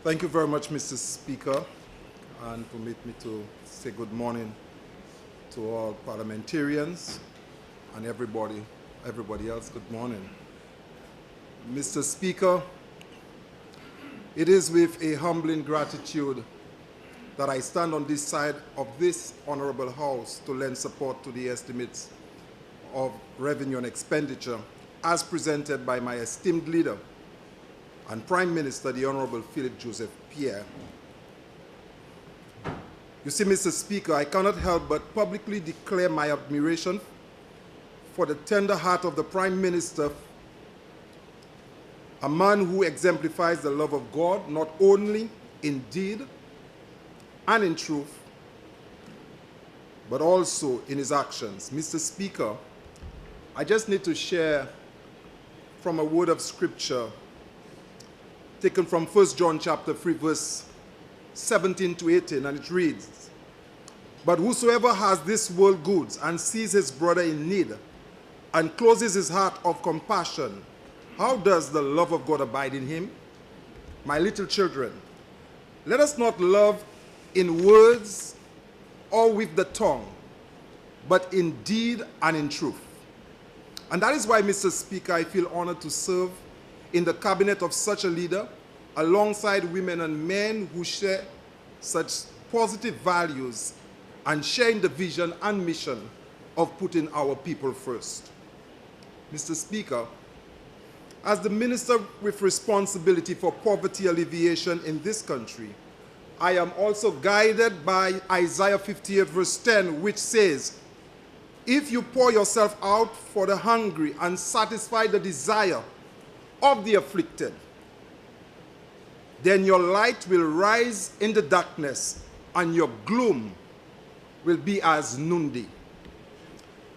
Thank you very much, Mr. Speaker, and permit me to say good morning to all parliamentarians and everybody else. Good morning. Mr. Speaker, it is with a humbling gratitude that I stand on this side of this honorable House to lend support to the estimates of revenue and expenditure as presented by my esteemed leader and Prime Minister, the Honorable Philip Joseph Pierre. You see, Mr. Speaker, I cannot help but publicly declare my admiration for the tender heart of the Prime Minister, a man who exemplifies the love of God, not only in deed and in truth, but also in his actions. Mr. Speaker, I just need to share from a word of scripture taken from 1 John chapter 3, verse 17 to 18, and it reads, "But whosoever has this world goods and sees his brother in need and closes his heart of compassion, how does the love of God abide in him? My little children, let us not love in words or with the tongue, but in deed and in truth." And that is why, Mr. Speaker, I feel honored to serve in the cabinet of such a leader, alongside women and men who share such positive values and share in the vision and mission of putting our people first. Mr. Speaker, as the minister with responsibility for poverty alleviation in this country, I am also guided by Isaiah 58 verse 10, which says, "If you pour yourself out for the hungry and satisfy the desire of the afflicted, then your light will rise in the darkness and your gloom will be as noonday."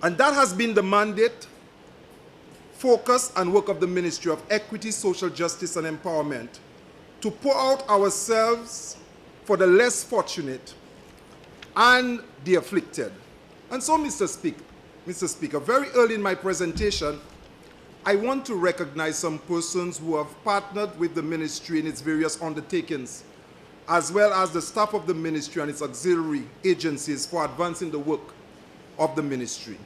And that has been the mandate, focus, and work of the Ministry of Equity, Social Justice, and Empowerment, to pour out ourselves for the less fortunate and the afflicted. And so, Mr. Speaker, very early in my presentation, I want to recognize some persons who have partnered with the ministry in its various undertakings, as well as the staff of the ministry and its auxiliary agencies for advancing the work of the ministry.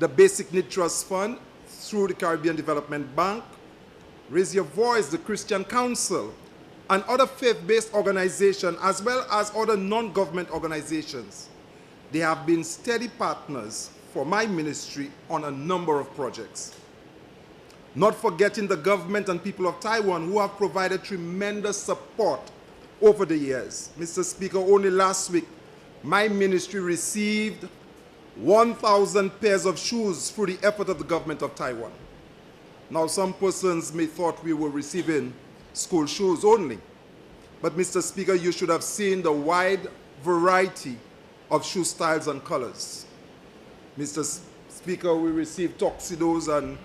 The Basic Need Trust Fund, through the Caribbean Development Bank, Raise Your Voice, the Christian Council, and other faith-based organizations, as well as other non-government organizations. They have been steady partners for my ministry on a number of projects. Not forgetting the government and people of Taiwan, who have provided tremendous support over the years. Mr. Speaker, only last week, my ministry received 1,000 pairs of shoes through the effort of the government of Taiwan. Now, some persons may thought we were receiving school shoes only. But, Mr. Speaker, you should have seen the wide variety of shoe styles and colors. Mr. Speaker, we received tuxedos, and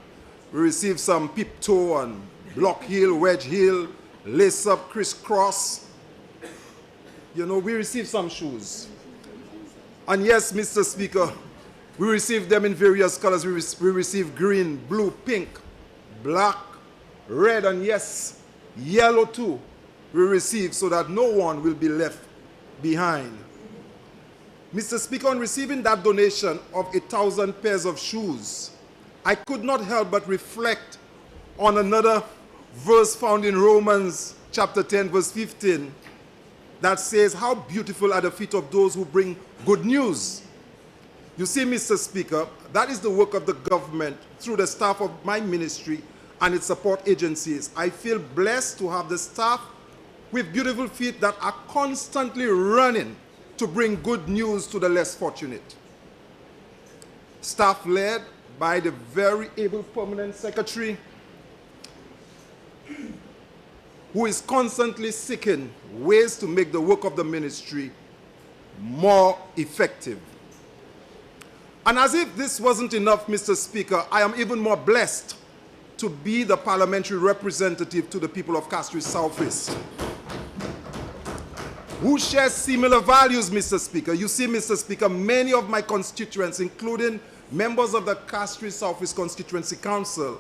we received some peep toe and block heel, wedge heel, lace up, crisscross. You know, we received some shoes. And yes, Mr. Speaker, we received them in various colors. We received green, blue, pink, black, red, and yes, yellow too. We received, so that no one will be left behind. Mr. Speaker, on receiving that donation of 1,000 pairs of shoes, I could not help but reflect on another verse found in Romans chapter 10, verse 15, that says, "How beautiful are the feet of those who bring good news." You see, Mr. Speaker, that is the work of the government through the staff of my ministry and its support agencies. I feel blessed to have the staff with beautiful feet that are constantly running to bring good news to the less fortunate. Staff led by the very able permanent secretary, who is constantly seeking ways to make the work of the ministry more effective. And as if this wasn't enough, Mr. Speaker, I am even more blessed to be the parliamentary representative to the people of Castries Southeast, who share similar values, Mr. Speaker. You see, Mr. Speaker, many of my constituents, including members of the Castries Southeast Constituency Council,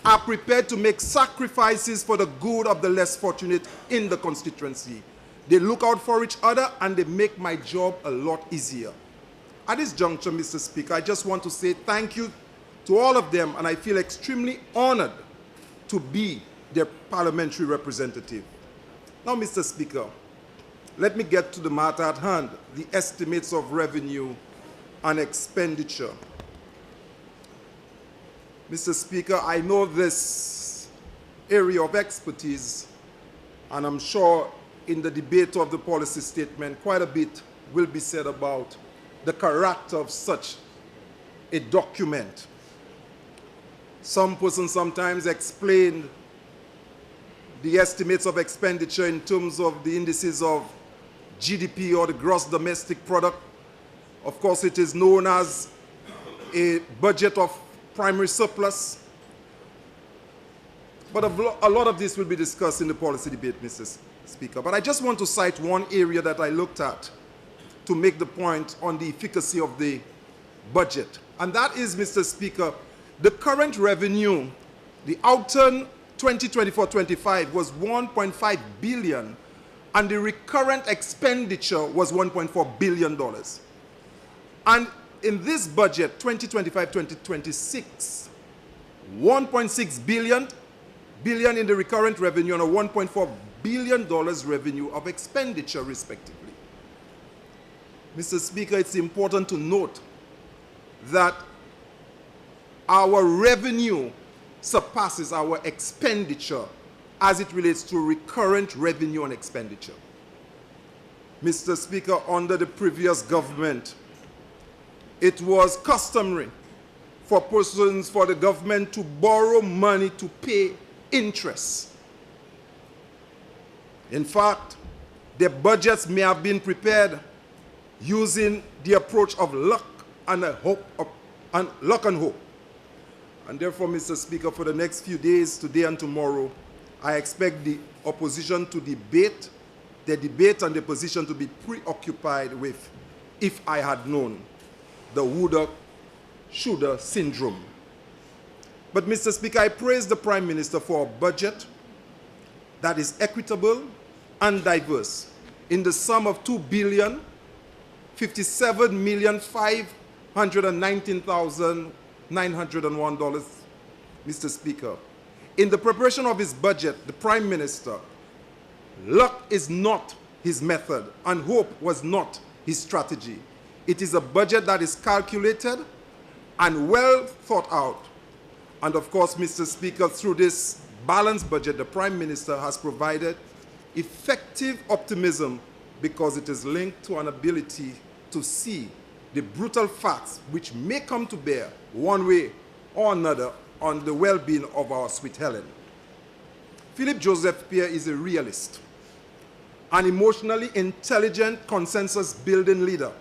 are prepared to make sacrifices for the good of the less fortunate in the constituency. They look out for each other and they make my job a lot easier. At this juncture, Mr. Speaker, I just want to say thank you to all of them, and I feel extremely honored to be their parliamentary representative. Now, Mr. Speaker, let me get to the matter at hand, the estimates of revenue and expenditure. Mr. Speaker, I know this area of expertise, and I'm sure in the debate of the policy statement, quite a bit will be said about the character of such a document. Some persons sometimes explain the estimates of expenditure in terms of the indices of GDP or the gross domestic product. Of course, it is known as a budget of primary surplus. But a lot of this will be discussed in the policy debate, Mr. Speaker. But I just want to cite one area that I looked at to make the point on the efficacy of the budget. And that is, Mr. Speaker, the current revenue, the outturn 2024-25 was $1.5 billion, and the recurrent expenditure was $1.4 billion. And in this budget, 2025-2026, $1.6 billion in the recurrent revenue and a $1.4 billion revenue of expenditure, respectively. Mr. Speaker, it's important to note that our revenue surpasses our expenditure as it relates to recurrent revenue and expenditure. Mr. Speaker, under the previous government, it was customary for the government to borrow money to pay interest. In fact, their budgets may have been prepared using the approach of luck and hope. And therefore, Mr. Speaker, for the next few days, today and tomorrow, I expect the opposition to debate, the debate and the position to be preoccupied with, if I had known, the woulda, shoulda syndrome. But, Mr. Speaker, I praise the Prime Minister for a budget that is equitable and diverse in the sum of $2,057,519,901, Mr. Speaker. In the preparation of his budget, the Prime Minister, luck is not his method and hope was not his strategy. It is a budget that is calculated and well thought out. And of course, Mr. Speaker, through this balanced budget, the Prime Minister has provided effective optimism because it is linked to an ability to see the brutal facts which may come to bear one way or another on the well-being of our sweet Helen. Philip Joseph Pierre is a realist, an emotionally intelligent consensus-building leader,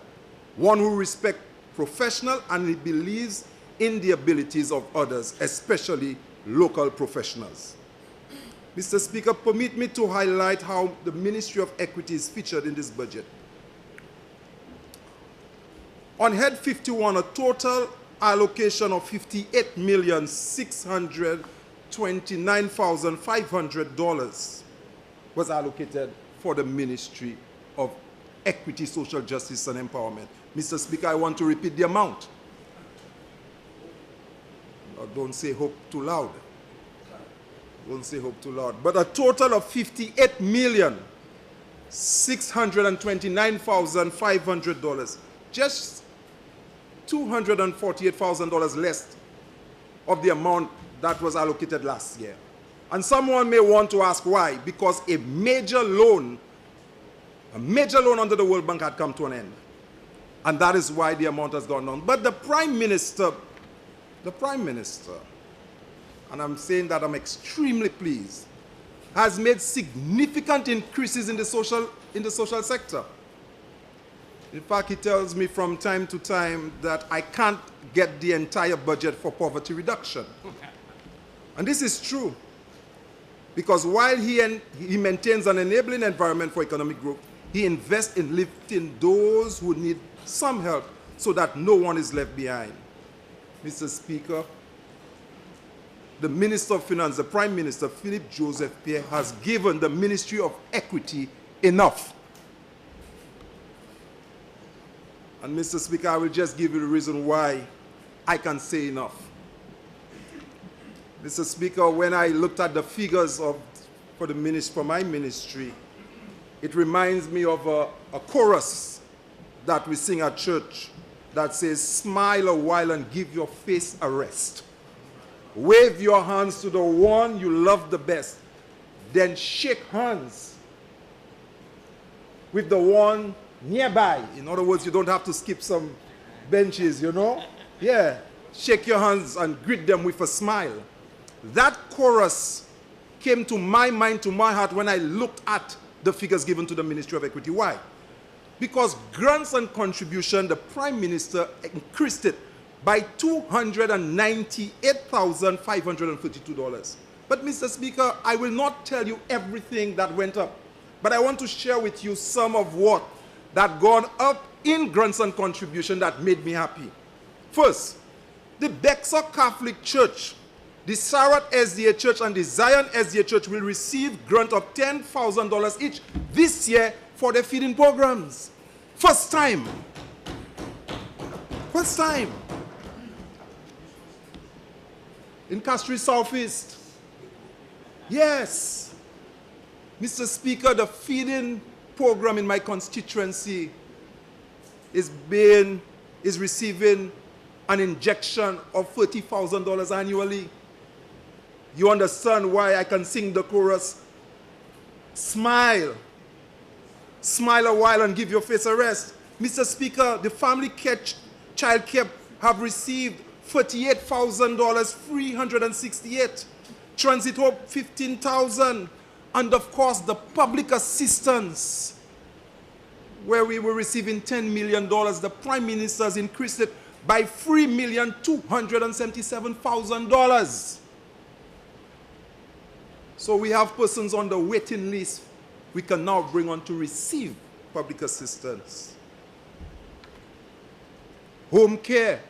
one who respects professional and he believes in the abilities of others, especially local professionals. Mr. Speaker, permit me to highlight how the Ministry of Equity is featured in this budget. On Head 51, a total allocation of $58,629,500 was allocated for the Ministry of Equity, Social Justice and Empowerment. Mr. Speaker, I want to repeat the amount. Don't say hope too loud. Don't say hope too loud. But a total of $58,629,500. Just $248,000 less of the amount that was allocated last year. And someone may want to ask why. Because a major loan under the World Bank had come to an end. And that is why the amount has gone down. But the Prime Minister, and I'm saying that I'm extremely pleased, has made significant increases in the social sector. In fact, he tells me from time to time that I can't get the entire budget for poverty reduction. And this is true, because while he maintains an enabling environment for economic growth, he invests in lifting those who need some help so that no one is left behind. Mr. Speaker, the Minister of Finance, the Prime Minister, Philip Joseph Pierre, has given the Ministry of Equity enough. And Mr. Speaker, I will just give you the reason why I can say enough. Mr. Speaker, when I looked at the figures for my ministry, it reminds me of a chorus that we sing at church that says, smile a while and give your face a rest. Wave your hands to the one you love the best. Then shake hands with the one nearby. In other words, you don't have to skip some benches, you know? Yeah. Shake your hands and greet them with a smile. That chorus came to my mind, to my heart, when I looked at the figures given to the Ministry of Equity. Why? Because grants and contribution, the Prime Minister increased it by $298,532. But Mr. Speaker, I will not tell you everything that went up, but I want to share with you some of what that gone up in grants and contribution that made me happy. First, the Bexar Catholic Church, the Sarat SDA Church, and the Zion SDA Church will receive grant of $10,000 each this year for their feeding programs. First time. First time. In Castries Southeast. Yes. Mr. Speaker, the feeding program in my constituency is receiving an injection of $30,000 annually. You understand why I can sing the chorus? Smile. Smile a while and give your face a rest. Mr. Speaker, the family child care have received $48,368. Transit Hope, $15,000. And of course, the public assistance, where we were receiving $10 million, the Prime Minister has increased it by $3,277,000. So we have persons on the waiting list we can now bring on to receive public assistance. Home care,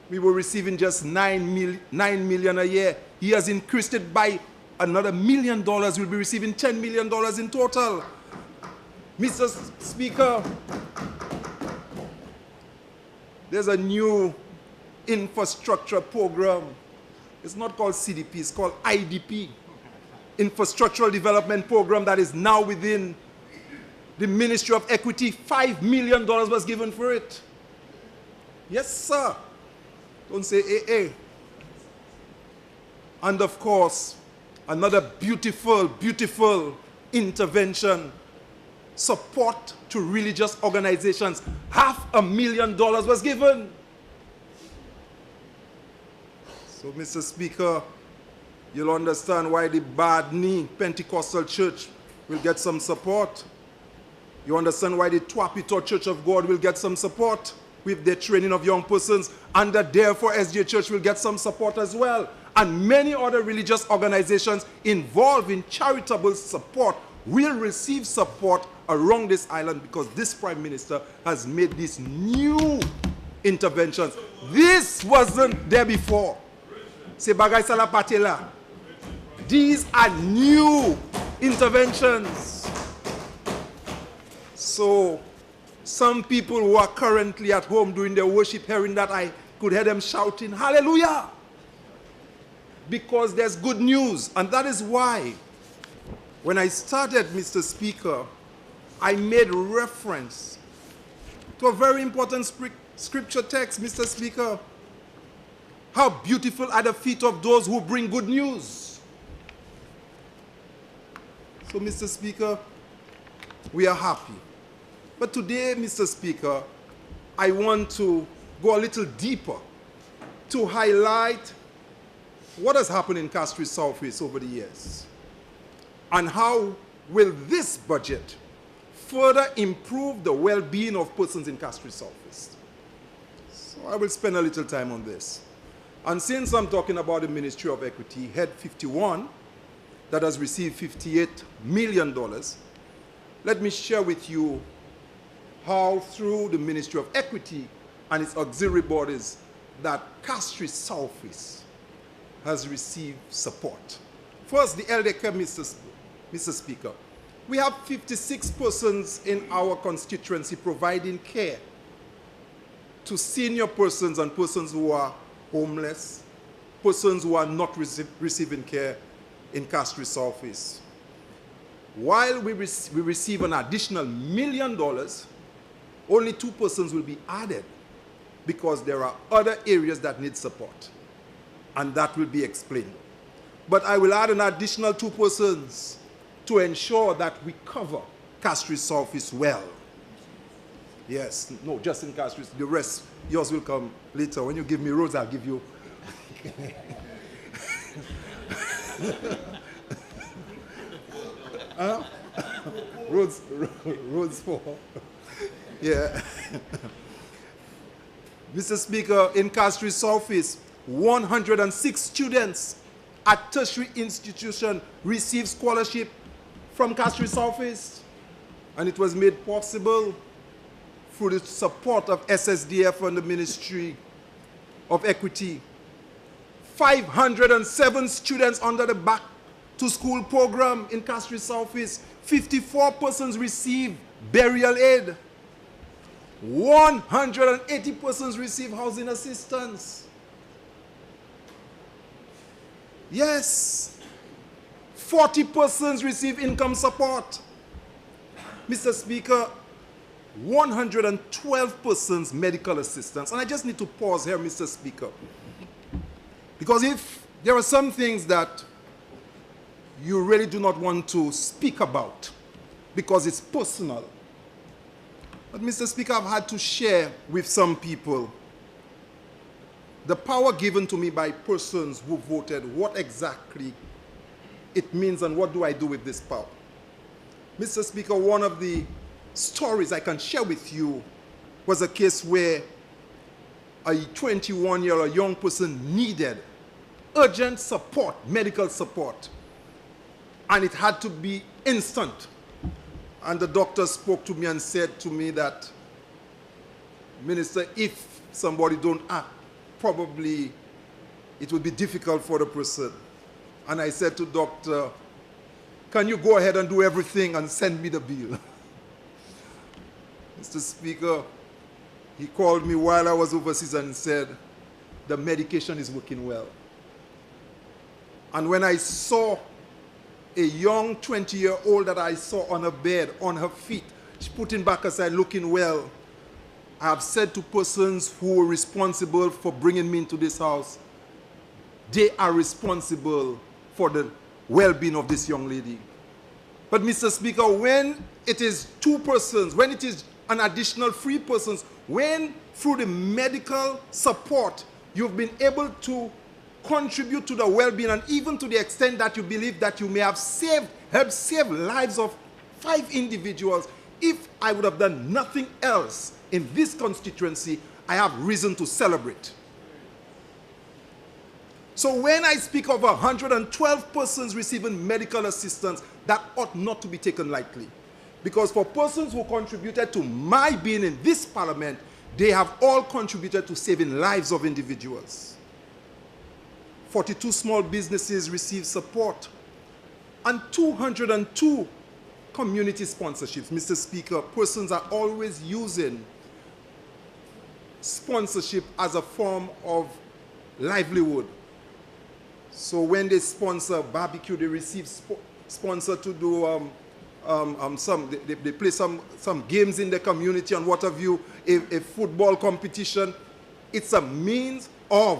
we were receiving just $9 million a year. He has increased it by another $1 million. We'll be receiving $10 million in total. Mr. Speaker, there's a new infrastructure program. It's not called CDP, it's called IDP. Infrastructural Development Program that is now within the Ministry of Equity. $5 million was given for it. Yes, sir. Don't say AA. And of course, another beautiful, beautiful intervention, support to religious organizations. $500,000 was given. So, Mr. Speaker, you'll understand why the Bad Knee Pentecostal Church will get some support. You understand why the Twapito Church of God will get some support with their training of young persons, and the Therefore SDA Church will get some support as well. And many other religious organizations involved in charitable support will receive support around this island, because this Prime Minister has made these new interventions. This wasn't there before. Se bagay sa la patela. These are new interventions. So, some people who are currently at home doing their worship, hearing that, I could hear them shouting, hallelujah! Because there's good news. And that is why, when I started, Mr. Speaker, I made reference to a very important scripture text, Mr. Speaker. How beautiful are the feet of those who bring good news. So, Mr. Speaker, we are happy. But today, Mr. Speaker, I want to go a little deeper to highlight what has happened in Castries Southeast over the years, and how will this budget further improve the well-being of persons in Castries Southeast. So I will spend a little time on this. And since I'm talking about the Ministry of Equity, Head 51, that has received $58 million, let me share with you how through the Ministry of Equity and its auxiliary bodies that Castries Southeast has received support. First, the elder care, Mr. Speaker. We have 56 persons in our constituency providing care to senior persons and persons who are homeless, persons who are not receiving care in Castries office. While we receive an additional $1 million, only 2 persons will be added because there are other areas that need support, and that will be explained. But I will add an additional 2 persons to ensure that we cover Castries office well. Yes, no, just in Castries. The rest, yours will come later. When you give me roads, I'll give you. Roads for. Yeah. Mr. Speaker, in Castries office, 106 students at tertiary institution receive scholarship from Castries office, and it was made possible through the support of SSDF and the Ministry of Equity. 507 students under the Back to School program in Castries office. 54 persons receive burial aid. 180 persons receive housing assistance. Yes. 40 persons receive income support. Mr. Speaker, 112 persons medical assistance. And I just need to pause here, Mr. Speaker. Because if there are some things that you really do not want to speak about because it's personal. But Mr. Speaker, I've had to share with some people the power given to me by persons who voted, what exactly it means and what do I do with this power. Mr. Speaker, one of the stories I can share with you was a case where a 21-year-old young person needed urgent support, medical support, and it had to be instant. And the doctor spoke to me and said to me that, Minister, if somebody don't act, probably it would be difficult for the person. And I said to doctor, can you go ahead and do everything and send me the bill? Mr. Speaker, he called me while I was overseas and said, the medication is working well. And when I saw a young 20-year-old that I saw on a bed, on her feet, she putting back aside, looking well, I have said to persons who were responsible for bringing me into this house, they are responsible for the well-being of this young lady. But Mr. Speaker, when it is 2 persons, when it is an additional 3 persons, when through the medical support you've been able to contribute to the well-being, and even to the extent that you believe that you may have helped save lives of 5 individuals, if I would have done nothing else in this constituency, I have reason to celebrate. So when I speak of 112 persons receiving medical assistance, that ought not to be taken lightly. Because for persons who contributed to my being in this parliament, they have all contributed to saving lives of individuals. 42 small businesses receive support, and 202 community sponsorships. Mr. Speaker, persons are always using sponsorship as a form of livelihood. So when they sponsor barbecue, they receive sponsor to do they play some games in the community and what have you, a football competition. It's a means of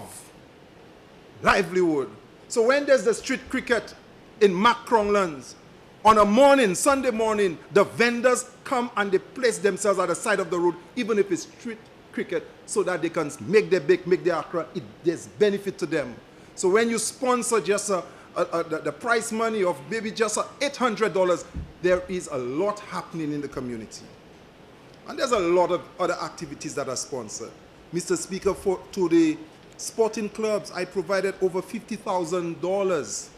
livelihood. So when there's the street cricket in Macronlands, on a morning, Sunday morning, the vendors come and they place themselves at the side of the road, even if it's street cricket, so that they can make their bake, make their akra. There's benefit to them. So when you sponsor just the prize money of maybe just $800, there is a lot happening in the community. And there's a lot of other activities that are sponsored. Mr. Speaker, to the sporting clubs, I provided over $50,000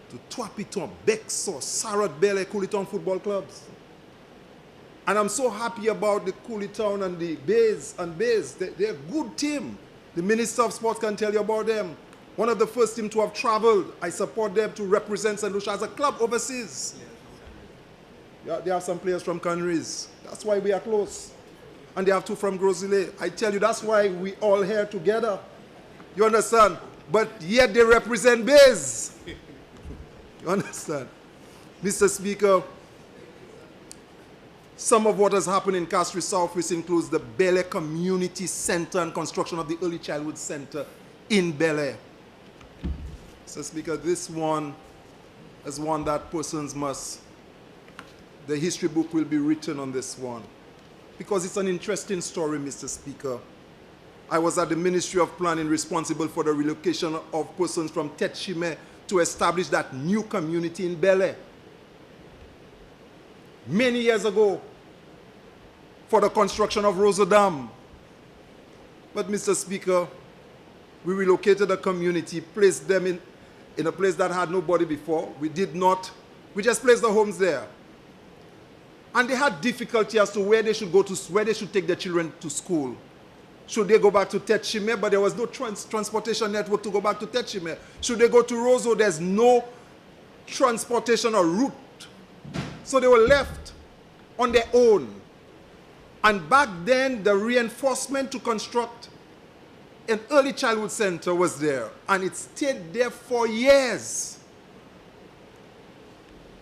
to Tuapiton, Bexor, Sarat Bele, Coolitown football clubs. And I'm so happy about the Coolitown and the Bays. They're a good team. The Minister of Sports can tell you about them. One of the first teams to have traveled. I support them to represent St. Lucia as a club overseas. Yeah, they have some players from countries. That's why we are close. And they have two from Grosile. I tell you, that's why we all here together. You understand? But yet they represent Bays. You understand? Mr. Speaker, some of what has happened in Castries Southwest includes the Bel Air Community Center and construction of the Early Childhood Center in Bel Air. Mr. Speaker, this one is one that persons must, the history book will be written on this one. Because it's an interesting story, Mr. Speaker. I was at the Ministry of Planning responsible for the relocation of persons from Tetshime to establish that new community in Bel Air. Many years ago, for the construction of Rotterdam. But Mr. Speaker, we relocated a community, placed them in a place that had nobody before. We just placed the homes there. And they had difficulty as to where they should go to, where they should take their children to school. Should they go back to Tetshime? But there was no transportation network to go back to Tetshime. Should they go to Roseau? There's no transportation or route. So they were left on their own. And back then, the reinforcement to construct an early childhood center was there. And it stayed there for years.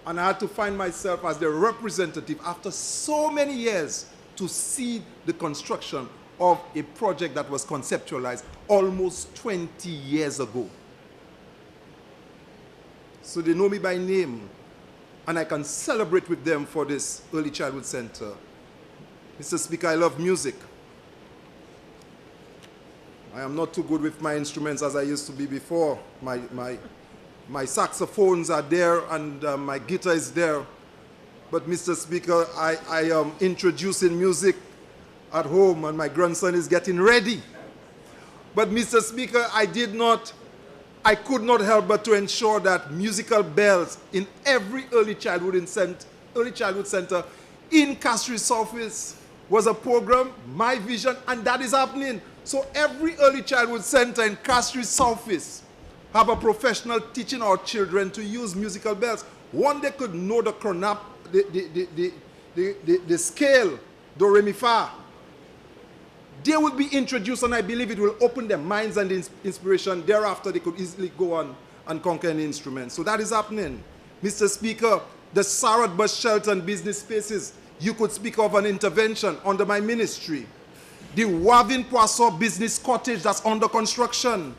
And I had to find myself as the representative after so many years to see the construction of a project that was conceptualized almost 20 years ago. So they know me by name, and I can celebrate with them for this early childhood center. Mr. Speaker, I love music. I am not too good with my instruments as I used to be before. My saxophones are there and my guitar is there. But Mr. Speaker, I am introducing music at home and my grandson is getting ready. But Mr. Speaker, I could not help but to ensure that musical bells in every early childhood center in Castries Southwest was a program, my vision, and that is happening. So every early childhood center in Castries Southwest have a professional teaching our children to use musical bells. One, they could know the scale, do, re, mi, fa. They will be introduced, and I believe it will open their minds and inspiration. Thereafter, they could easily go on and conquer any instrument. So that is happening. Mr. Speaker, the Sarat bus shelter and business spaces, you could speak of an intervention under my ministry. The Wavin Poisson business cottage that's under construction.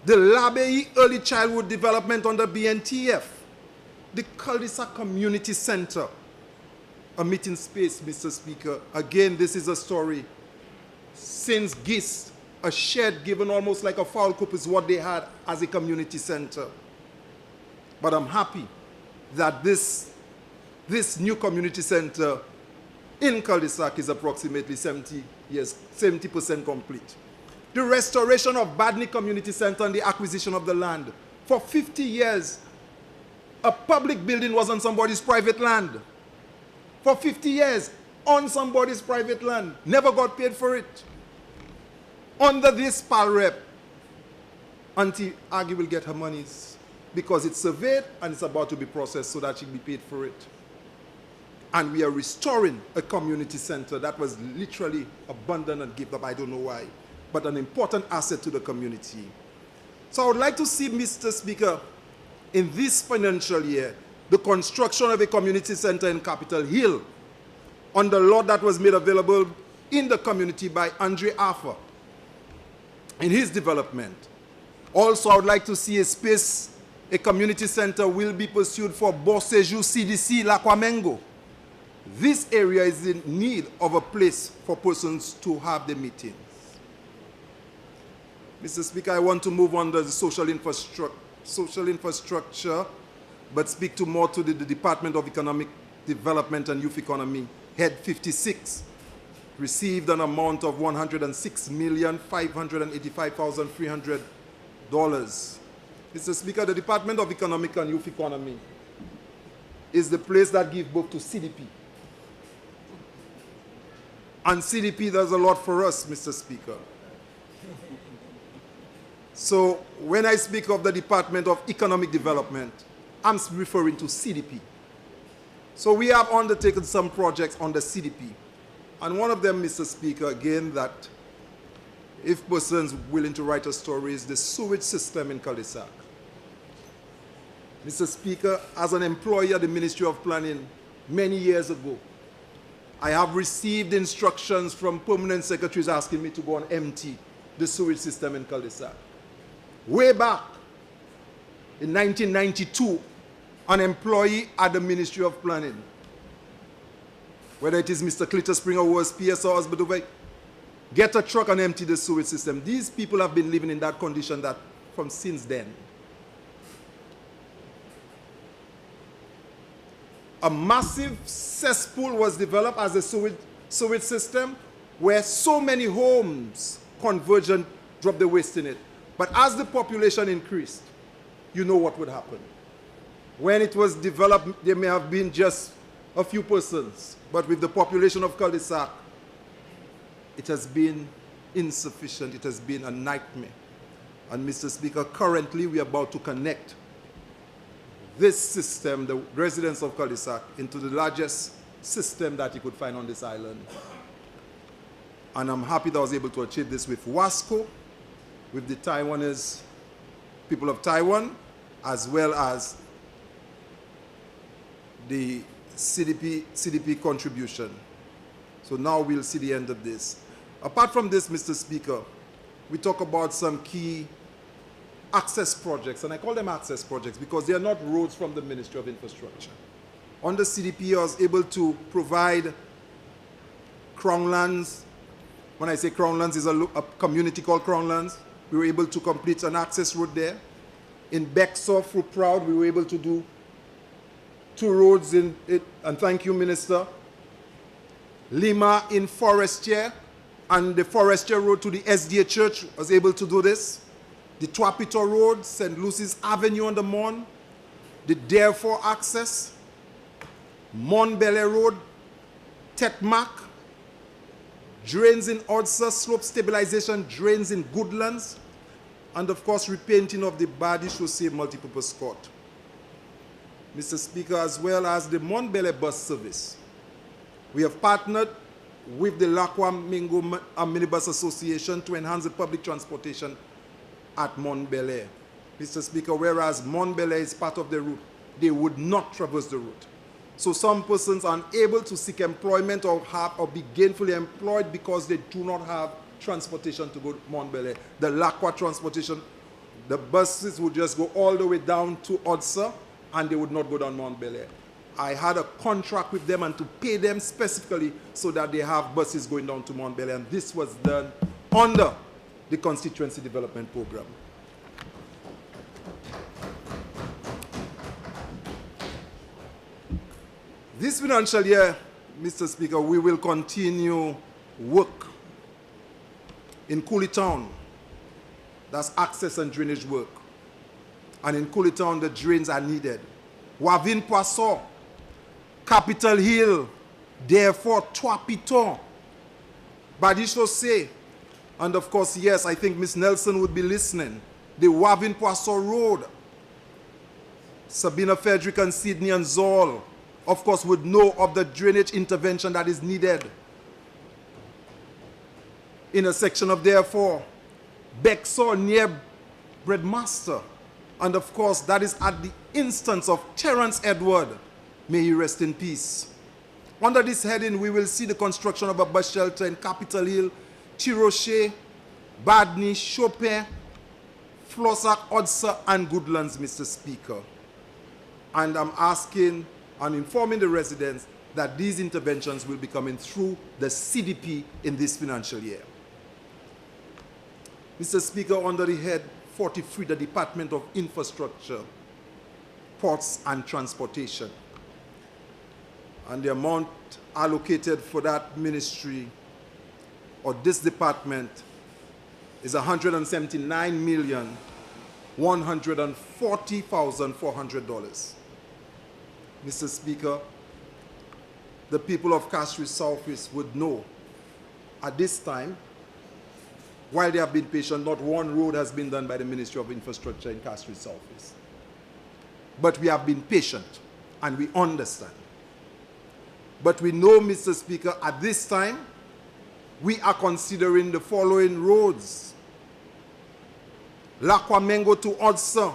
The Labei Early Childhood Development under BNTF. The Cul-de-sac Community Center. A meeting space, Mr. Speaker. Again, this is a story. Since GIS, a shed given almost like a foul coop is what they had as a community center. But I'm happy that this new community center in Cul-de-sac is approximately 70% complete. The restoration of Badney Community Center and the acquisition of the land. For 50 years, a public building was on somebody's private land. For 50 years, on somebody's private land. Never got paid for it. Under this PALREP, Auntie Aggie will get her monies because it's surveyed and it's about to be processed so that she'll be paid for it. And we are restoring a community center that was literally abandoned and given up, I don't know why, but an important asset to the community. So I would like to see, Mr. Speaker, in this financial year, the construction of a community center in Capitol Hill on the lot that was made available in the community by Andre Arthur in his development. Also, I would like to see a community center will be pursued for Boseju CDC Lakwamengo. This area is in need of a place for persons to have the meetings. Mr. Speaker, I want to move on to the social infrastructure, but speak more to the Department of Economic Development and Youth Economy. Head 56 received an amount of $106,585,300. Mr. Speaker, the Department of Economic and Youth Economy is the place that gives birth to CDP. And CDP does a lot for us, Mr. Speaker. So when I speak of the Department of Economic Development, I'm referring to CDP. So we have undertaken some projects on the CDP. And one of them, Mr. Speaker, again, that if persons willing to write a story, is the sewage system in Cul-de-sac. Mr. Speaker, as an employee at the Ministry of Planning many years ago, I have received instructions from permanent secretaries asking me to go and empty the sewage system in Cul-de-sac. Way back in 1992, an employee at the Ministry of Planning, whether it is Mr. Clitter Springer who was PS or Osbodovay, get a truck and empty the sewage system. These people have been living in that condition from since then. A massive cesspool was developed as a sewage system where so many homes converged and dropped the waste in it. But as the population increased, you know what would happen. When it was developed, there may have been just a few persons, but with the population of cul-de-sac, it has been insufficient. It has been a nightmare. And Mr. Speaker, currently we are about to connect this system, the residents of cul-de-sac, into the largest system that you could find on this island. And I'm happy that I was able to achieve this with WASCO, with the Taiwanese people of Taiwan, as well as the CDP contribution. So now we'll see the end of this. Apart from this, Mr. Speaker, we talk about some key access projects, and I call them access projects because they are not roads from the Ministry of Infrastructure. On the CDP, I was able to provide Crown Lands. When I say Crown Lands, is a community called Crown Lands. We were able to complete an access road there. In Bexar, through Proud, we were able to do 2 roads in it, and thank you, Minister. Lima in Forestier, and the Forestier Road to the SDA Church was able to do this. The Twapito Road, St. Lucy's Avenue on the Mon, the Therefore access, Monbele Road, Tetmac, drains in Odsa, slope stabilization, drains in Goodlands, and of course repainting of the Badi Chaussee multipurpose court. Mr. Speaker, as well as the Monbele bus service. We have partnered with the Lakwa Mingo Minibus Association to enhance the public transportation at Monbele. Mr. Speaker, whereas Monbele is part of the route, they would not traverse the route. So some persons are unable to seek employment or be gainfully employed because they do not have transportation to go to Monbele. The Lakwa transportation, the buses would just go all the way down to Odsa and they would not go down Monbele. I had a contract with them and to pay them specifically so that they have buses going down to Monbele, and this was done under the Constituency Development Program. This financial year, Mr. Speaker, we will continue work in Cooley Town. That's access and drainage work. And in Cooley Town, the drains are needed. Wavin Poisson, Capitol Hill, Therefore Twapito, Badi Chaussee, and of course, yes, I think Ms. Nelson would be listening. The Wavin Poisson Road, Sabina Frederick and Sydney and Zoll, of course, would know of the drainage intervention that is needed in a section of Therefore, Bexar near Breadmaster, and of course, that is at the instance of Terence Edward. May he rest in peace. Under this heading, we will see the construction of a bus shelter in Capitol Hill, Tiroche, Badney, Chopin, Flossac, Odsa, and Goodlands, Mr. Speaker. And I'm asking and informing the residents that these interventions will be coming through the CDP in this financial year. Mr. Speaker, under the head 43, the Department of Infrastructure, Ports and Transportation, and the amount allocated for that ministry or this department is $179,140,400. Mr. Speaker, the people of Castries Southeast would know at this time while they have been patient, not one road has been done by the Ministry of Infrastructure in Castries Southeast. But we have been patient, and we understand. But we know, Mr. Speaker, at this time, we are considering the following roads: Lakwamengo to Odsa,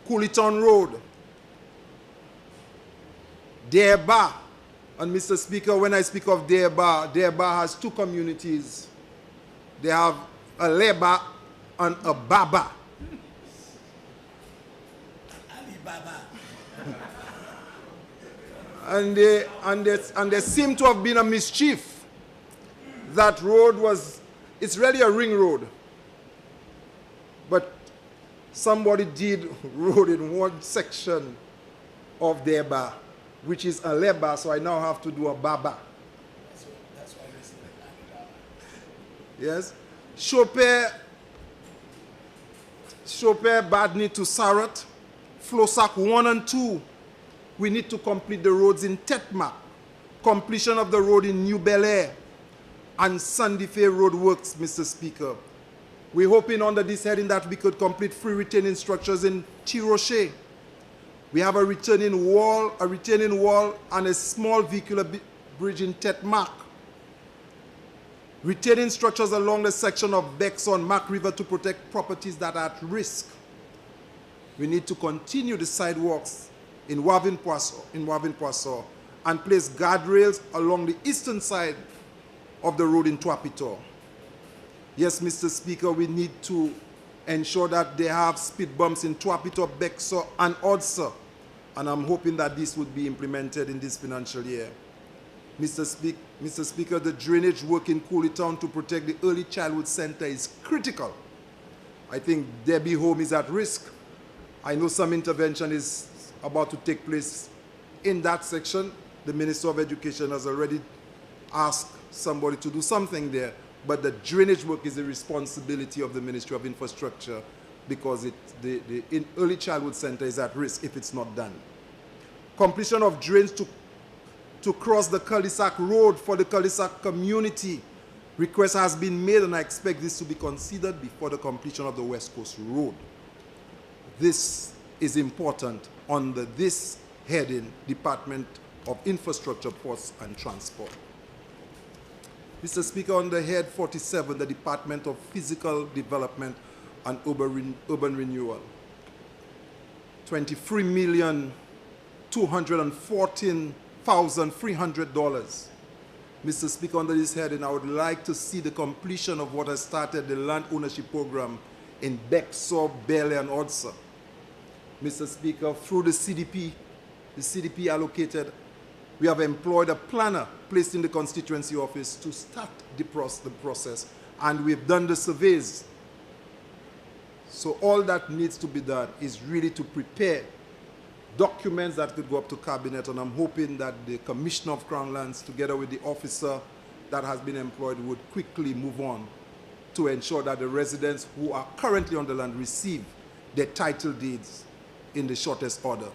Cooliton Road, Derba. And Mr. Speaker, when I speak of Derba, Derba has two communities. They have a Leba and a Baba. and there seemed to have been a mischief. That road it's really a ring road. But somebody did road in one section of Derba, which is a Leba, so I now have to do a Baba. That's why we say Yes. Choper Badni to Sarat, Flosak 1 and 2. We need to complete the roads in Tetma, completion of the road in New Bel Air, and Sandife Road works, Mr. Speaker. We're hoping under this heading that we could complete free retaining structures in Tiroche. We have a retaining wall, and a small vehicular bridge in Tetmak. Retaining structures along the section of Bexon, Mac River to protect properties that are at risk. We need to continue the sidewalks in Wavin Poisson, and place guardrails along the eastern side of the road in Tuapito. Yes, Mr. Speaker, we need to ensure that they have speed bumps in Tuapito, Bexo, and Odsa, and I'm hoping that this would be implemented in this financial year. Mr. Speaker, the drainage work in Cooliton to protect the early childhood center is critical. I think Debbie Home is at risk. I know some intervention is about to take place in that section. The Minister of Education has already asked somebody to do something there, but the drainage work is the responsibility of the Ministry of Infrastructure, because the early childhood center is at risk if it's not done. Completion of drains to cross the Cul-de-sac road for the Cul-de-sac community. Request has been made, and I expect this to be considered before the completion of the West Coast Road. This is important under this heading, Department of Infrastructure, Ports and Transport. Mr. Speaker, under head 47, the Department of Physical Development and Urban Renewal, $23,214,300. Mr. Speaker, under this heading, I would like to see the completion of what has started the land ownership program in Bexor, Bele, and Odsa. Mr. Speaker, through the CDP allocated, we have employed a planner placed in the constituency office to start the process, and we've done the surveys. So all that needs to be done is really to prepare documents that could go up to cabinet, and I'm hoping that the Commissioner of Crown Lands, together with the officer that has been employed, would quickly move on to ensure that the residents who are currently on the land receive their title deeds in the shortest order.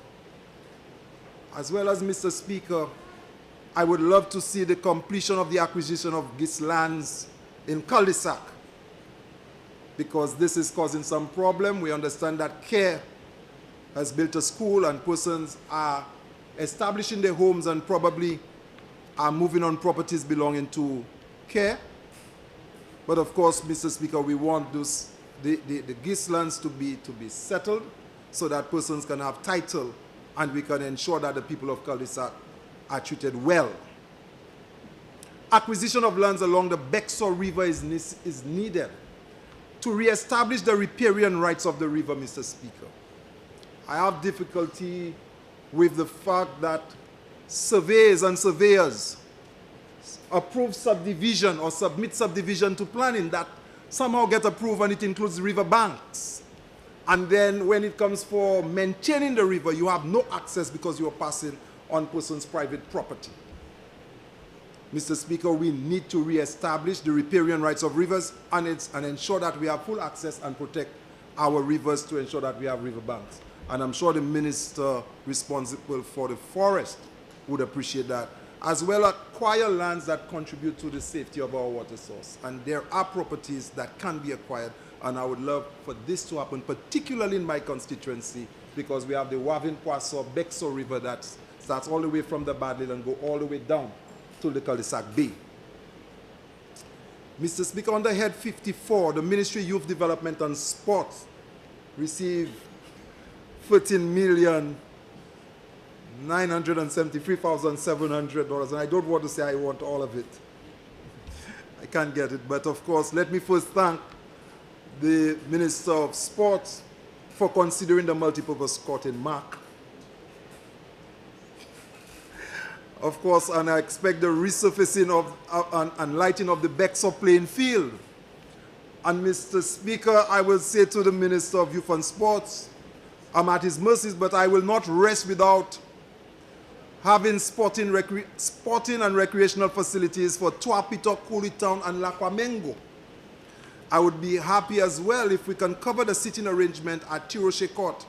As well as, Mr. Speaker, I would love to see the completion of the acquisition of these lands in cul-de-sac, because this is causing some problem. We understand that CARE has built a school, and persons are establishing their homes and probably are moving on properties belonging to CARE. But of course, Mr. Speaker, we want the GIS lands to be settled so that persons can have title, and we can ensure that the people of cul-de-sac are treated well. Acquisition of lands along the Bexor River is needed to re-establish the riparian rights of the river, Mr. Speaker. I have difficulty with the fact that surveys and surveyors approve subdivision or submit subdivision to planning that somehow get approved, and it includes river banks. And then when it comes for maintaining the river, you have no access because you are passing on persons' private property. Mr. Speaker, we need to re-establish the riparian rights of rivers and ensure that we have full access and protect our rivers to ensure that we have river banks. And I'm sure the minister responsible for the forest would appreciate that. as well acquire lands that contribute to the safety of our water source. And there are properties that can be acquired, and I would love for this to happen, particularly in my constituency, because we have the Wavin Poisson Bexo River that starts all the way from the Badlil and go all the way down to the Cul-de-Sac Bay. Mr. Speaker, under Head 54, the Ministry of Youth Development and Sports received $13,973,700, and I don't want to say I want all of it. I can't get it, but of course, let me first thank the Minister of Sports for considering the multipurpose court in Mark. Of course, and I expect the resurfacing of and lighting of the Bexo playing field. And Mr. Speaker, I will say to the Minister of Youth and Sports, I'm at his mercies, but I will not rest without having sporting and recreational facilities for Tuapito, Coolitown, and Lakwamengo. I would be happy as well if we can cover the sitting arrangement at Tiroshe Court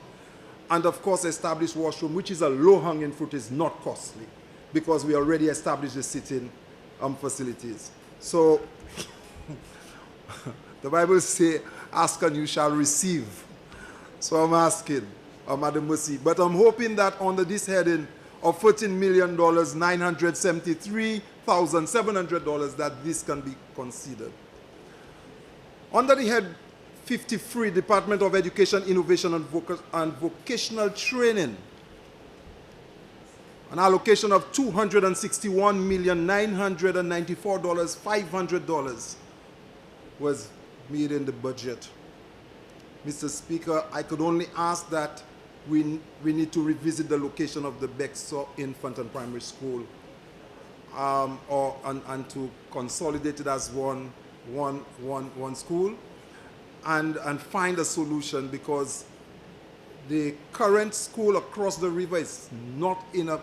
and, of course, establish washroom, which is a low-hanging fruit, is not costly, because we already established the sitting facilities. So the Bible says, ask and you shall receive. So I'm asking, I'm at the mercy. But I'm hoping that under this heading of $14,973,700, that this can be considered. Under the head 53, Department of Education, Innovation and Vocational Training, an allocation of $261,994,500 was made in the budget. Mr. Speaker, I could only ask that we need to revisit the location of the Bexo Infant and Primary School and to consolidate it as one school and find a solution, because the current school across the river is not in a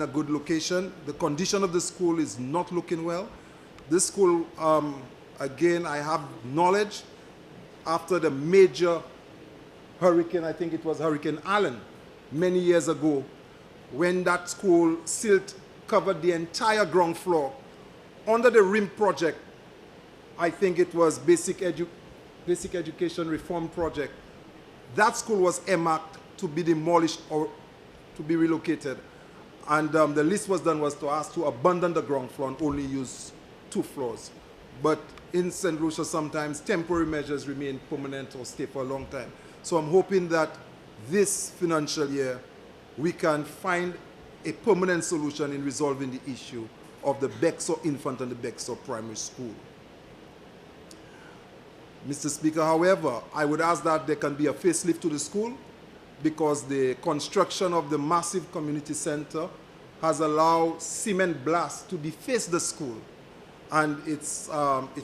good location. The condition of the school is not looking well. This school, again, I have knowledge after the major hurricane, I think it was Hurricane Allen, many years ago, when that school silt covered the entire ground floor. Under the RIM project, I think it was Basic Education Reform Project, that school was earmarked to be demolished or to be relocated. And the list was done was to ask to abandon the ground floor and only use 2 floors. But in St. Lucia, sometimes temporary measures remain permanent or stay for a long time. So I'm hoping that this financial year, we can find a permanent solution in resolving the issue of the Bexo Infant and the Bexo Primary School. Mr. Speaker, however, I would ask that there can be a facelift to the school, because the construction of the massive community center has allowed cement blast to deface the school. And it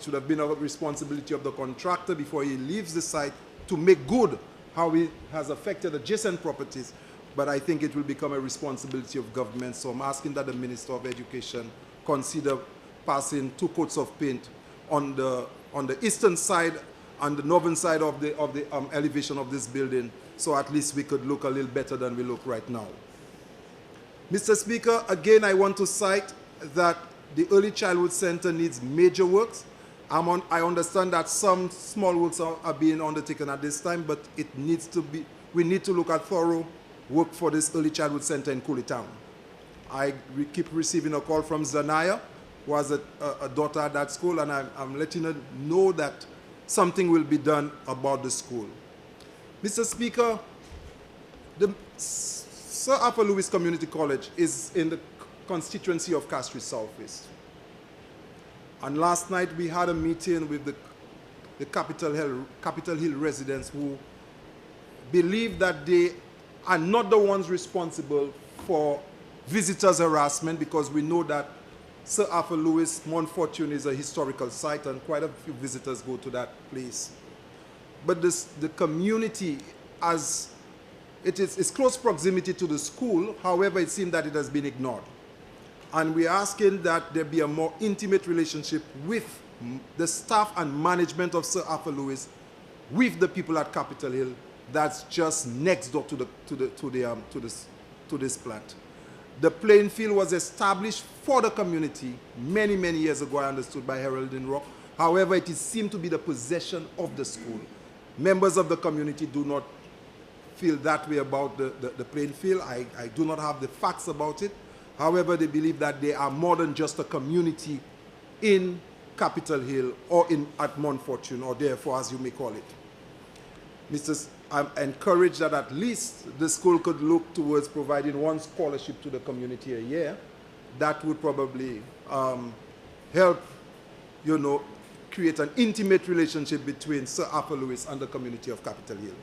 should have been a responsibility of the contractor before he leaves the site to make good how it has affected adjacent properties. But I think it will become a responsibility of government. So I'm asking that the Minister of Education consider passing 2 coats of paint on the eastern side and the northern side of the elevation of this building, so at least we could look a little better than we look right now. Mr. Speaker, again, I want to cite that the Early Childhood Center needs major works. I understand that some small works are being undertaken at this time, but we need to look at thorough work for this Early Childhood Center in Coolitown. I keep receiving a call from Zanaya, who has a daughter at that school, and I'm letting her know that something will be done about the school. Mr. Speaker, the Sir Arthur Lewis Community College is in the constituency of Castries Southeast. And last night we had a meeting with the Capitol Hill residents who believe that they are not the ones responsible for visitors' harassment, because we know that Sir Arthur Lewis, Mount Fortune, is a historical site and quite a few visitors go to that place. But the community, as it is close proximity to the school, however, it seems that it has been ignored. And we're asking that there be a more intimate relationship with the staff and management of Sir Arthur Lewis with the people at Capitol Hill that's just next door to this plant. The playing field was established for the community many, many years ago, I understood, by Heralding Rock. However, it is seemed to be the possession of the school. Members of the community do not feel that way about the playing field. I do not have the facts about it. However, they believe that they are more than just a community in Capitol Hill or at Mount Fortune, or therefore, as you may call it. I'm encouraged that at least the school could look towards providing one scholarship to the community a year. That would probably help, create an intimate relationship between Sir Arthur Lewis and the community of Capitol Hill.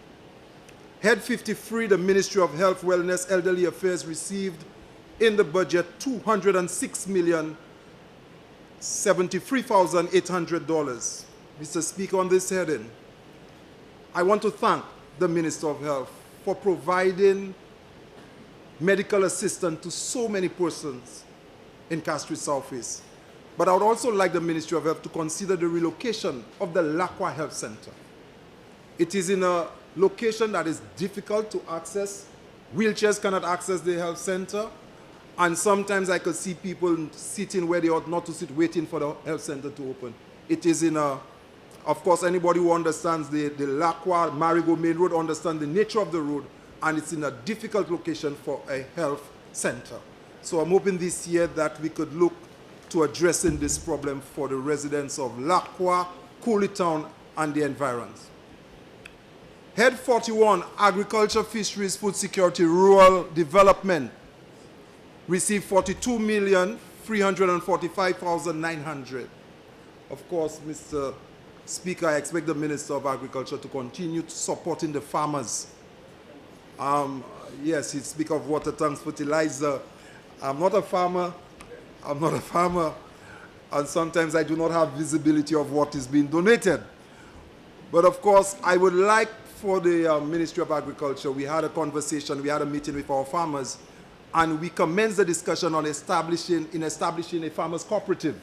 Head 53, the Ministry of Health, Wellness, Elderly Affairs, received in the budget $206,073,800. Mr. Speaker, on this heading, I want to thank the Minister of Health for providing medical assistance to so many persons in Castries Southeast. But I would also like the Ministry of Health to consider the relocation of the Lacroix Health Center. It is in a location that is difficult to access. Wheelchairs cannot access the health center. And sometimes I could see people sitting where they ought not to sit, waiting for the health center to open. It is in a, of course, anybody who understands the Lacroix, Marigot Main Road understands the nature of the road, and it's in a difficult location for a health center. So I'm hoping this year that we could look to addressing this problem for the residents of Lacroix, Cooley Town, and the environs. Head 41, Agriculture, Fisheries, Food Security, Rural Development, received $42,345,900. Of course, Mr. Speaker, I expect the Minister of Agriculture to continue supporting the farmers. Yes, he speaks of water tanks, fertilizer. I'm not a farmer, and sometimes I do not have visibility of what is being donated. But of course, I would like for the Ministry of Agriculture, we had a conversation, we had a meeting with our farmers, and we commenced the discussion on establishing a farmers cooperative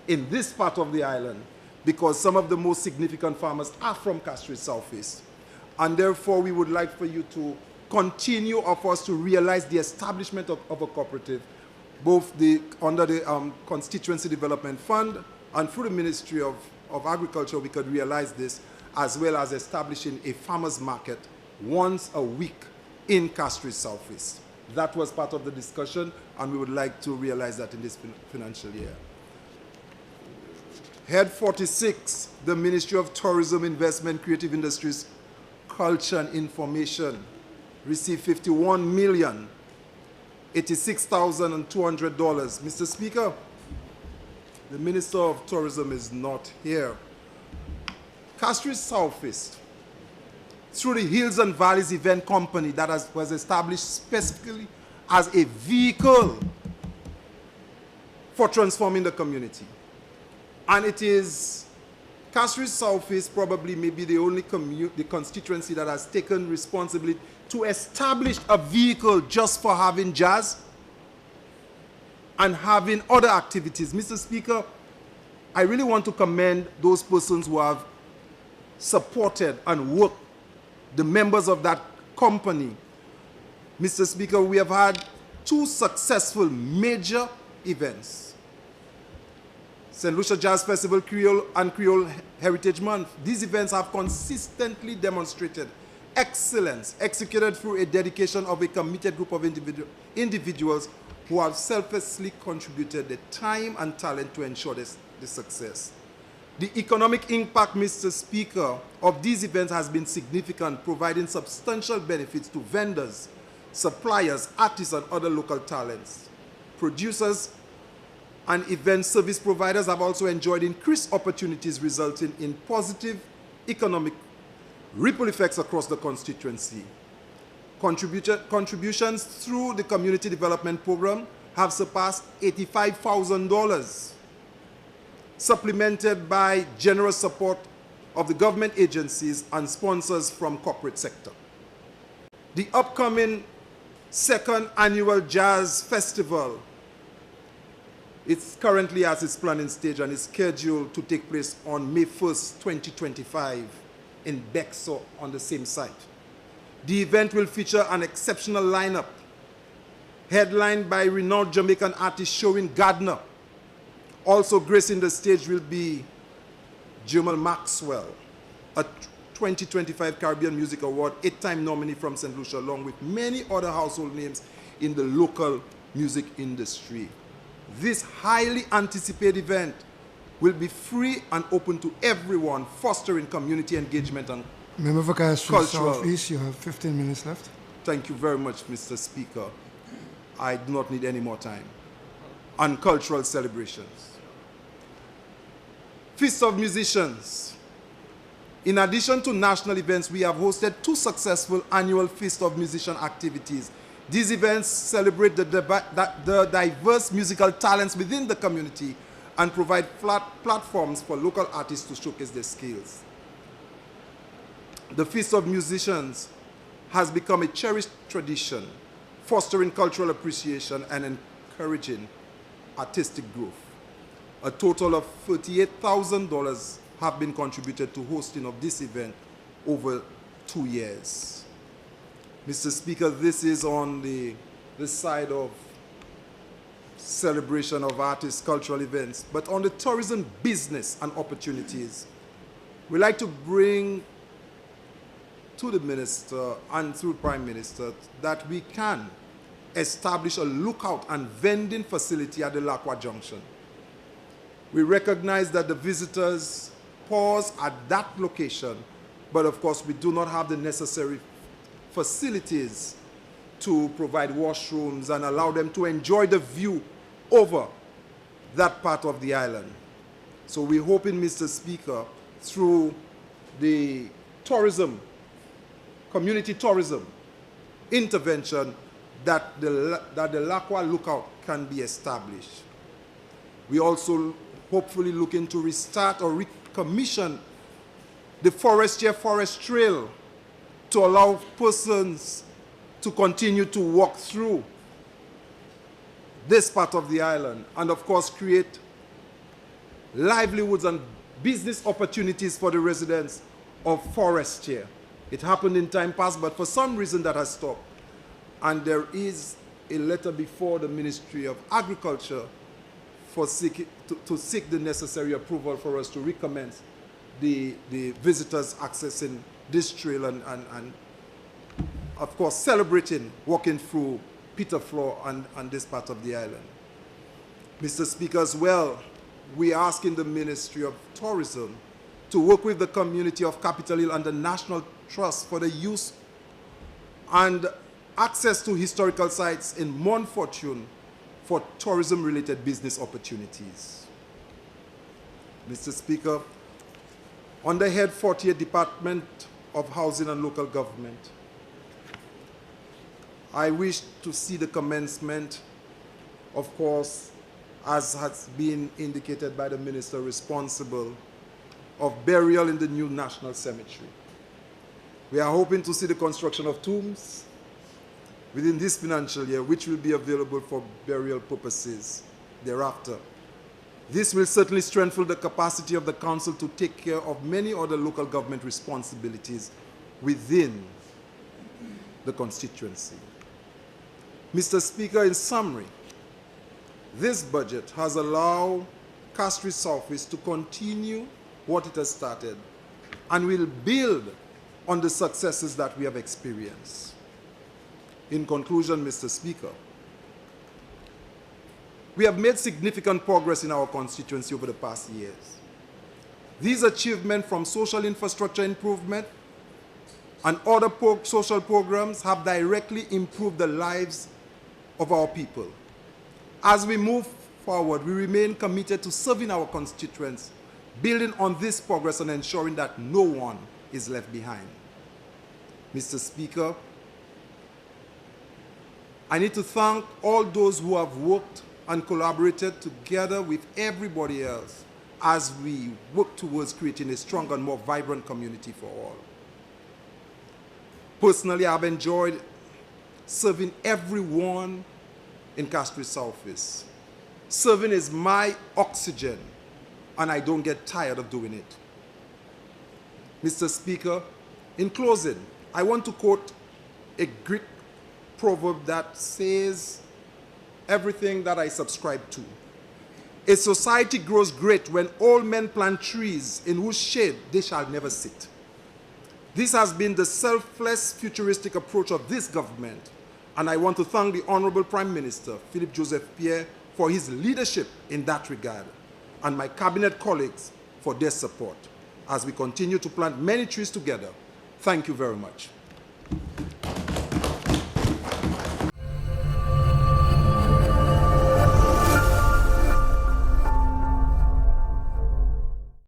in this part of the island, because some of the most significant farmers are from Castries Southeast. And therefore, we would like for you to continue for us to realize the establishment of a cooperative, both under the Constituency Development Fund and through the Ministry of Agriculture, we could realize this, as well as establishing a farmers market once a week in Castries Southeast. That was part of the discussion, and we would like to realize that in this financial year. Head 46, the Ministry of Tourism, Investment, Creative Industries, Culture and Information, received $51,086,200. Mr. Speaker, the Minister of Tourism is not here. Castries Southeast, through the Hills and Valleys Event Company that was established specifically as a vehicle for transforming the community. And it is Castries Southeast probably maybe the only constituency that has taken responsibility to establish a vehicle just for having jazz and having other activities. Mr. Speaker, I really want to commend those persons who have supported and worked, the members of that company. Mr. Speaker, we have had 2 successful major events. St. Lucia Jazz Festival, Creole and Creole Heritage Month. These events have consistently demonstrated excellence, executed through a dedication of a committed group of individuals who have selflessly contributed their time and talent to ensure the success. The economic impact, Mr. Speaker, of these events has been significant, providing substantial benefits to vendors, suppliers, artists, and other local talents. Producers and event service providers have also enjoyed increased opportunities, resulting in positive economic ripple effects across the constituency. Contributions through the Community Development Program have surpassed $85,000, supplemented by generous support of the government agencies and sponsors from corporate sector. The upcoming 2nd Annual Jazz Festival, it's currently at its planning stage and is scheduled to take place on May 1st, 2025 in Bexar on the same site. The event will feature an exceptional lineup headlined by renowned Jamaican artist Sherwin Gardner. Also gracing the stage will be Jamal Maxwell, a 2025 Caribbean Music Award 8-time nominee from St. Lucia, along with many other household names in the local music industry. This highly anticipated event will be free and open to everyone, fostering community engagement and Member for Castro cultural. Southeast, you have 15 minutes left. Thank you very much, Mr. Speaker. I do not need any more time. On cultural celebrations. Feast of Musicians. In addition to national events, we have hosted 2 successful annual Feast of Musician activities. These events celebrate the diverse musical talents within the community and provide platforms for local artists to showcase their skills. The Feast of Musicians has become a cherished tradition, fostering cultural appreciation and encouraging artistic growth. A total of $38,000 have been contributed to hosting of this event over 2 years. Mr. Speaker, this is on the side of celebration of artists, cultural events, but on the tourism business and opportunities, we like to bring to the Minister and through Prime Minister that we can establish a lookout and vending facility at the Lacwa Junction. We recognize that the visitors pause at that location, but of course we do not have the necessary facilities to provide washrooms and allow them to enjoy the view over that part of the island. So we're hoping, Mr. Speaker, through the tourism, community tourism intervention, that the Lacwa lookout can be established. We also hopefully looking to restart or recommission the forest trail to allow persons to continue to walk through this part of the island and of course create livelihoods and business opportunities for the residents of Forestier. It happened in time past, but for some reason that has stopped. And there is a letter before the Ministry of Agriculture for to seek the necessary approval for us to recommence the visitors accessing this trail and of course celebrating walking through Peter Floor and this part of the island. Mr. Speaker, as well, we are asking the Ministry of Tourism to work with the community of Capitol Hill and the National Trust for the use and access to historical sites in Mount Fortune for tourism-related business opportunities. Mr. Speaker, on the Head 48 Department of Housing and Local Government, I wish to see the commencement, of course, as has been indicated by the minister responsible, of burial in the new National Cemetery. We are hoping to see the construction of tombs within this financial year, which will be available for burial purposes thereafter. This will certainly strengthen the capacity of the council to take care of many other local government responsibilities within the constituency. Mr. Speaker, in summary, this budget has allowed Castries Southeast to continue what it has started and will build on the successes that we have experienced. In conclusion, Mr. Speaker, we have made significant progress in our constituency over the past years. These achievements from social infrastructure improvement and other social programs have directly improved the lives of our people. As we move forward, we remain committed to serving our constituents, building on this progress and ensuring that no one is left behind. Mr. Speaker, I need to thank all those who have worked and collaborated together with everybody else as we work towards creating a strong and more vibrant community for all. Personally, I've enjoyed serving everyone in Castries Southeast. Serving is my oxygen, and I don't get tired of doing it. Mr. Speaker, in closing, I want to quote a Greek proverb that says, everything that I subscribe to. A society grows great when all men plant trees in whose shade they shall never sit. This has been the selfless, futuristic approach of this government, and I want to thank the Honorable Prime Minister, Philippe Joseph Pierre, for his leadership in that regard, and my cabinet colleagues for their support as we continue to plant many trees together. Thank you very much.